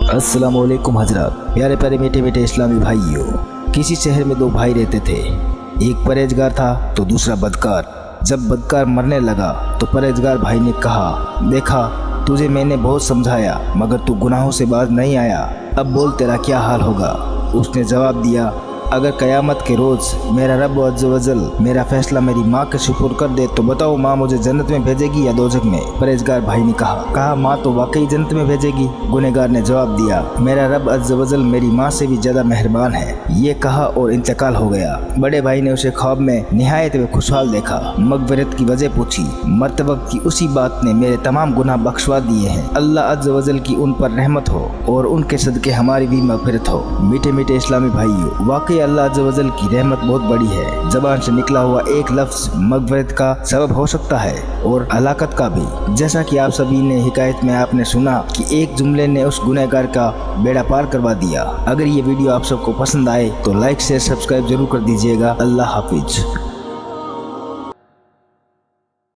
अस्सलाम वालेकुम हजरत। प्यारे प्यारे मीठे मीठे इस्लामी भाइयों, किसी शहर में दो भाई रहते थे। एक परहेजगार था तो दूसरा बदकार। जब बदकार मरने लगा तो परहेजगार भाई ने कहा, देखा तुझे मैंने बहुत समझाया मगर तू गुनाहों से बाज नहीं आया, अब बोल तेरा क्या हाल होगा। उसने जवाब दिया, अगर क़यामत के रोज़ मेरा रब अज़्ज़ व जल मेरा फैसला मेरी माँ के सुपुर्द कर दे तो बताओ माँ मुझे जन्नत में भेजेगी या दोज़ख में। परहेजगार भाई ने कहा माँ तो वाकई जन्नत में भेजेगी। गुनहगार ने जवाब दिया, मेरा रब अज़्ज़ व जल मेरी माँ से भी ज़्यादा मेहरबान है। ये कहा और इंतकाल हो गया। बड़े भाई ने उसे ख्वाब में निहायत खुशहाल देखा। मग़फ़िरत की वजह पूछी। मर्तबा की उसी बात ने मेरे तमाम गुनाह बख्शवा दिए हैं। अल्लाह अज़्ज़ व जल की उन पर रहमत हो और उनके सदक़े हमारी भी मग़फ़िरत हो। मीठे मीठे इस्लामी भाइयों, वाकई अल्लाह अज़्ज़ व जल की रहमत बहुत बड़ी है। ज़बान से निकला हुआ एक लफ्ज़ मग़फ़िरत का सबब हो सकता है और हलाकत का भी। जैसा कि आप सभी ने हिकायत में आपने सुना कि एक जुमले ने उस गुनहगार का बेड़ा पार करवा दिया। अगर ये वीडियो आप सबको पसंद आए तो लाइक शेयर सब्सक्राइब जरूर कर दीजिएगा। अल्लाह हाफिज।